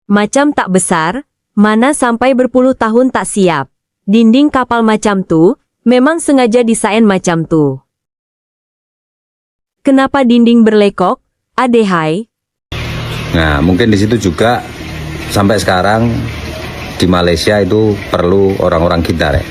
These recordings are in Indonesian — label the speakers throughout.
Speaker 1: Macam tak besar, mana sampai berpuluh tahun tak siap. Dinding kapal macam tu, memang sengaja desain macam tu. Kenapa dinding berlekok? Adehai.
Speaker 2: Nah, mungkin di situ juga sampai sekarang di Malaysia itu perlu orang-orang kita, Rek.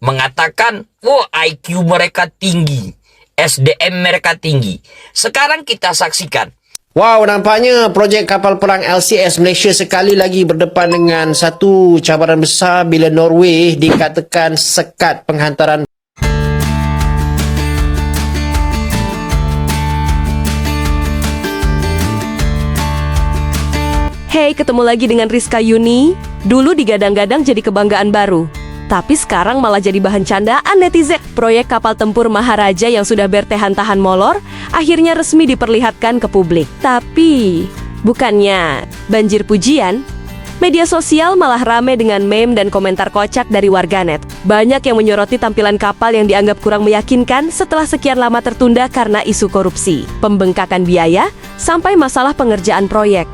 Speaker 3: Mengatakan, oh IQ mereka tinggi, SDM mereka tinggi. Sekarang kita saksikan.
Speaker 4: Wow, nampaknya projek kapal perang LCS Malaysia sekali lagi berdepan dengan satu cabaran besar bila Norway dikatakan sekat penghantaran.
Speaker 1: Hey, ketemu lagi dengan Rizka Yuni. Dulu digadang-gadang jadi kebanggaan baru. Tapi sekarang malah jadi bahan candaan netizen. Proyek kapal tempur Maharaja yang sudah bertahan-tahan molor, akhirnya resmi diperlihatkan ke publik. Tapi, bukannya banjir pujian, media sosial malah ramai dengan meme dan komentar kocak dari warganet. Banyak yang menyoroti tampilan kapal yang dianggap kurang meyakinkan setelah sekian lama tertunda karena isu korupsi, pembengkakan biaya, sampai masalah pengerjaan proyek.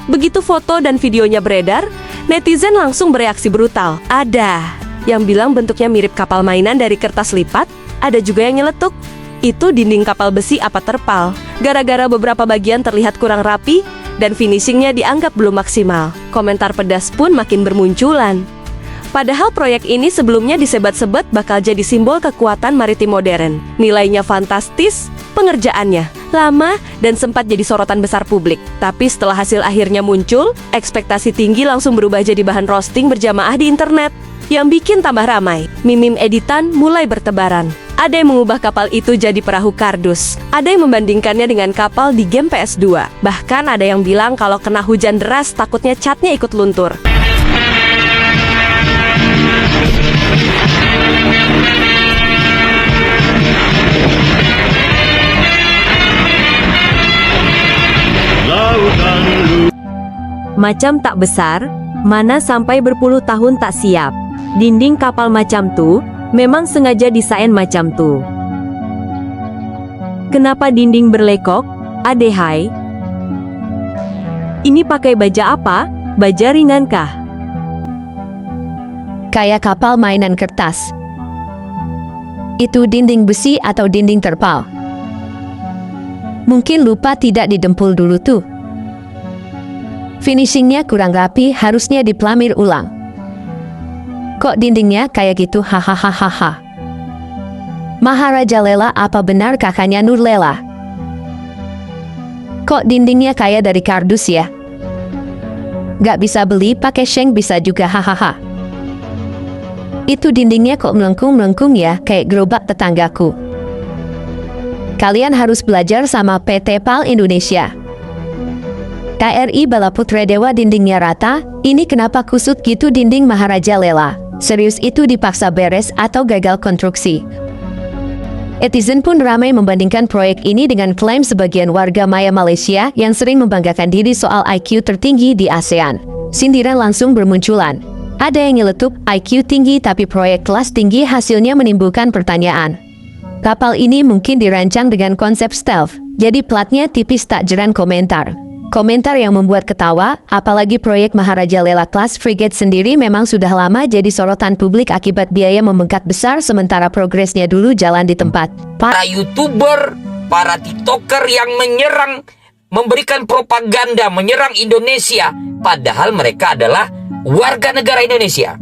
Speaker 1: Begitu foto dan videonya beredar, netizen langsung bereaksi brutal. Ada yang bilang bentuknya mirip kapal mainan dari kertas lipat, ada juga yang nyeletuk, itu dinding kapal besi apa terpal. Gara-gara beberapa bagian terlihat kurang rapi, dan finishingnya dianggap belum maksimal. Komentar pedas pun makin bermunculan. Padahal proyek ini sebelumnya disebat-sebat bakal jadi simbol kekuatan maritim modern. Nilainya fantastis, pengerjaannya lama, dan sempat jadi sorotan besar publik. Tapi setelah hasil akhirnya muncul, ekspektasi tinggi langsung berubah jadi bahan roasting berjamaah di internet. Yang bikin tambah ramai, meme editan mulai bertebaran. Ada yang mengubah kapal itu jadi perahu kardus. Ada yang membandingkannya dengan kapal di game PS2. Bahkan ada yang bilang kalau kena hujan deras takutnya catnya ikut luntur. Macam tak besar, mana sampai berpuluh tahun tak siap. Dinding kapal macam tu, memang sengaja desain macam tu. Kenapa dinding berlekok? Adehai. Ini pakai baja apa? Baja ringan kah?
Speaker 5: Kayak kapal mainan kertas. Itu dinding besi atau dinding terpal? Mungkin lupa tidak didempul dulu tuh. Finishingnya kurang rapi, harusnya dipelamir ulang. Kok dindingnya kayak gitu, hahaha. Maharaja Lela apa benar kakaknya Nur Lela? Kok dindingnya kayak dari kardus ya? Gak bisa beli pakai sheng bisa juga, hahaha. Itu dindingnya kok melengkung-melengkung ya, kayak gerobak tetanggaku. Kalian harus belajar sama PT PAL Indonesia. KRI Balaputra Dewa dindingnya rata, ini kenapa kusut gitu dinding Maharaja Lela? Serius itu dipaksa beres atau gagal konstruksi? Netizen pun ramai membandingkan proyek ini dengan klaim sebagian warga Maya Malaysia yang sering membanggakan diri soal IQ tertinggi di ASEAN. Sindiran langsung bermunculan. Ada yang nyeletuk IQ tinggi tapi proyek kelas tinggi, hasilnya menimbulkan pertanyaan. Kapal ini mungkin dirancang dengan konsep stealth, jadi platnya tipis, tak jeran komentar. Komentar yang membuat ketawa, apalagi proyek Maharaja Lela Class Frigate sendiri memang sudah lama jadi sorotan publik akibat biaya membengkak besar sementara progresnya dulu jalan di tempat.
Speaker 3: Para YouTuber, para TikToker yang menyerang, memberikan propaganda, menyerang Indonesia, padahal mereka adalah warga negara Indonesia.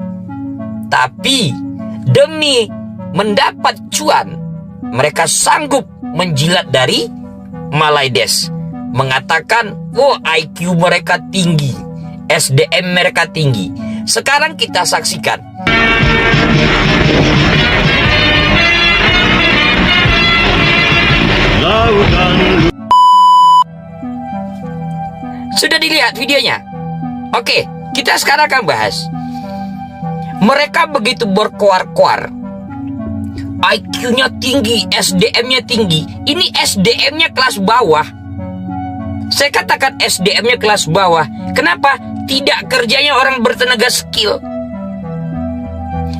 Speaker 3: Tapi demi mendapat cuan, mereka sanggup menjilat dari Malaides. Mengatakan, oh IQ mereka tinggi, SDM mereka tinggi. Sekarang kita saksikan. Sudah dilihat videonya? Oke, kita sekarang akan bahas. Mereka begitu berkoar-koar, IQ-nya tinggi, SDM-nya tinggi. Ini SDM-nya kelas bawah. Saya katakan SDM-nya kelas bawah. Kenapa? Tidak kerjanya orang bertenaga skill.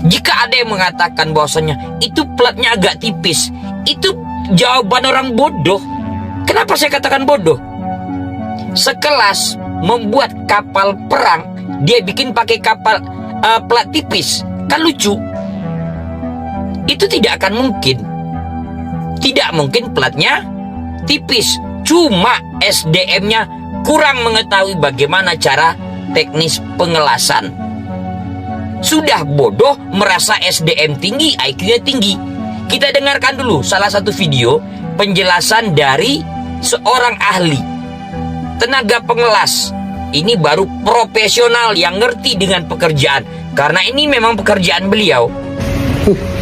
Speaker 3: Jika ada yang mengatakan bahwasanya itu platnya agak tipis, itu jawaban orang bodoh. Kenapa saya katakan bodoh? Sekelas membuat kapal perang, dia bikin pakai kapal plat tipis. Kan lucu. Itu tidak akan mungkin. Tidak mungkin platnya tipis. Cuma SDM-nya kurang mengetahui bagaimana cara teknis pengelasan. Sudah bodoh merasa SDM tinggi, IQ-nya tinggi. Kita dengarkan dulu salah satu video penjelasan dari seorang ahli tenaga pengelas. Ini baru profesional yang ngerti dengan pekerjaan, karena ini memang pekerjaan beliau.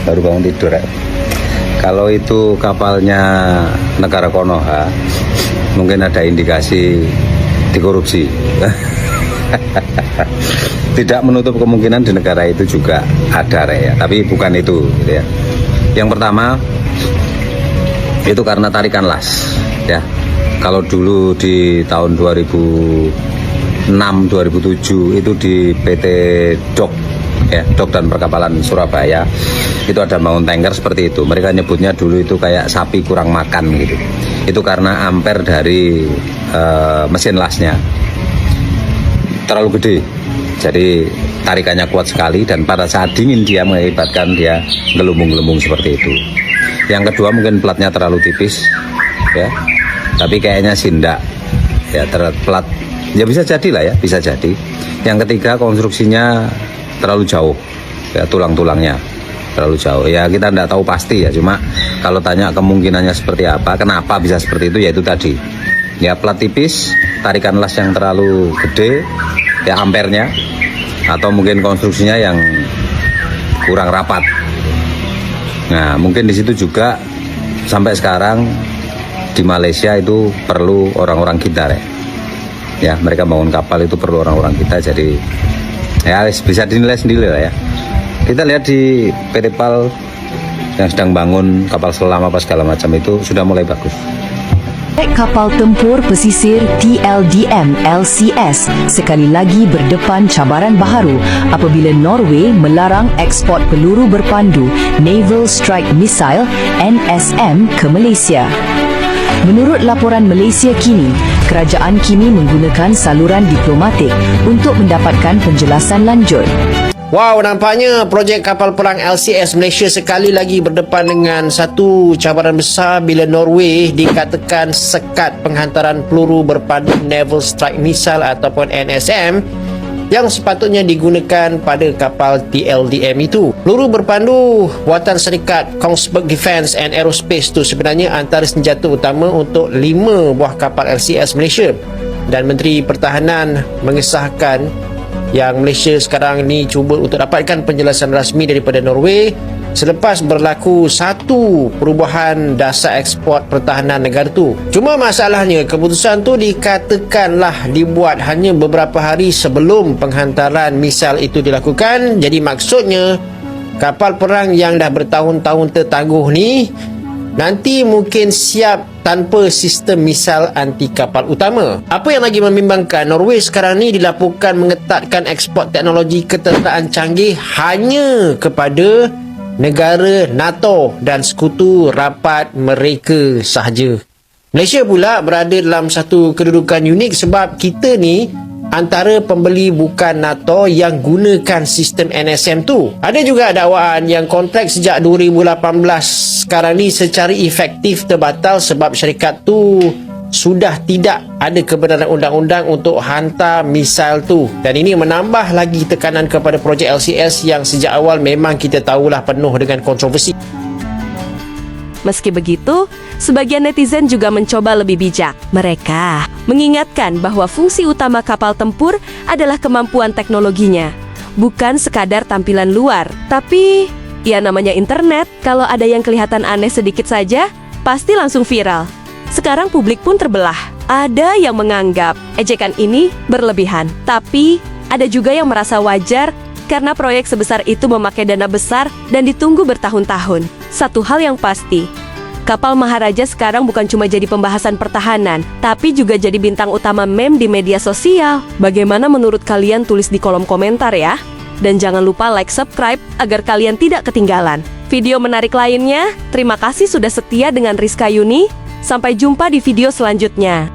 Speaker 2: Baru bangun tidur ya. Kalau itu kapalnya negara Konoha, mungkin ada indikasi dikorupsi. Tidak menutup kemungkinan di negara itu juga ada ya, tapi bukan itu gitu ya. Yang pertama itu karena tarikan las ya. Kalau dulu di tahun 2006-2007 itu di PT Dok ya, Dok dan Perkapalan Surabaya itu ada bangun tanker seperti itu. Mereka nyebutnya dulu itu kayak sapi kurang makan gitu. Itu karena ampere dari mesin lasnya terlalu gede, jadi tarikannya kuat sekali, dan pada saat dingin dia mengakibatkan dia gelembung-gelembung seperti itu. Yang kedua mungkin platnya terlalu tipis ya, tapi kayaknya sih enggak ya, plat ya, bisa jadi lah ya, bisa jadi. Yang ketiga konstruksinya terlalu jauh ya, tulang-tulangnya terlalu jauh ya, kita enggak tahu pasti ya, cuma kalau tanya kemungkinannya seperti apa, kenapa bisa seperti itu, ya itu tadi ya, plat tipis, tarikan las yang terlalu gede ya ampernya, atau mungkin konstruksinya yang kurang rapat. Nah mungkin di situ juga sampai sekarang di Malaysia itu perlu orang-orang kita ya, mereka bangun kapal itu perlu orang-orang kita, jadi ya bisa dinilai sendiri lah ya. Kita lihat di PT PAL yang sedang bangun kapal selam apa segala macam itu sudah mulai bagus.
Speaker 6: Kapal tempur pesisir TLDM LCS sekali lagi berdepan cabaran baharu apabila Norway melarang ekspor peluru berpandu Naval Strike Missile NSM ke Malaysia. Menurut laporan Malaysia Kini, kerajaan kini menggunakan saluran diplomatik untuk mendapatkan penjelasan lanjut.
Speaker 4: Wow, nampaknya projek kapal perang LCS Malaysia sekali lagi berdepan dengan satu cabaran besar bila Norway dikatakan sekat penghantaran peluru berpandu Naval Strike Missile ataupun NSM yang sepatutnya digunakan pada kapal TLDM itu. Peluru berpandu buatan syarikat Kongsberg Defence and Aerospace itu sebenarnya antara senjata utama untuk 5 buah kapal LCS Malaysia, dan Menteri Pertahanan mengesahkan yang Malaysia sekarang ni cuba untuk dapatkan penjelasan rasmi daripada Norway selepas berlaku satu perubahan dasar ekspor pertahanan negara tu. Cuma masalahnya keputusan tu dikatakanlah dibuat hanya beberapa hari sebelum penghantaran misal itu dilakukan. Jadi maksudnya kapal perang yang dah bertahun-tahun tertangguh ni nanti mungkin siap tanpa sistem misal anti kapal utama. Apa yang lagi membimbangkan, Norway sekarang ni dilaporkan mengetatkan ekspor teknologi ketenteraan canggih hanya kepada negara NATO dan sekutu rapat mereka sahaja. Malaysia pula berada dalam satu kedudukan unik sebab kita ni antara pembeli bukan NATO yang gunakan sistem NSM tu. Ada juga dakwaan yang kontrak sejak 2018 sekarang ni secara efektif terbatal sebab syarikat tu sudah tidak ada kebenaran undang-undang untuk hantar misal tu, dan ini menambah lagi tekanan kepada projek LCS yang sejak awal memang kita tahulah penuh dengan kontroversi.
Speaker 1: Meski begitu, sebagian netizen juga mencoba lebih bijak. Mereka mengingatkan bahwa fungsi utama kapal tempur adalah kemampuan teknologinya, bukan sekadar tampilan luar. Tapi, ya namanya internet, kalau ada yang kelihatan aneh sedikit saja, pasti langsung viral. Sekarang publik pun terbelah. Ada yang menganggap ejekan ini berlebihan, tapi ada juga yang merasa wajar karena proyek sebesar itu memakai dana besar dan ditunggu bertahun-tahun. Satu hal yang pasti, kapal Maharaja sekarang bukan cuma jadi pembahasan pertahanan, tapi juga jadi bintang utama meme di media sosial. Bagaimana menurut kalian? Tulis di kolom komentar ya. Dan jangan lupa like, subscribe, agar kalian tidak ketinggalan video menarik lainnya. Terima kasih sudah setia dengan Rizka Yuni. Sampai jumpa di video selanjutnya.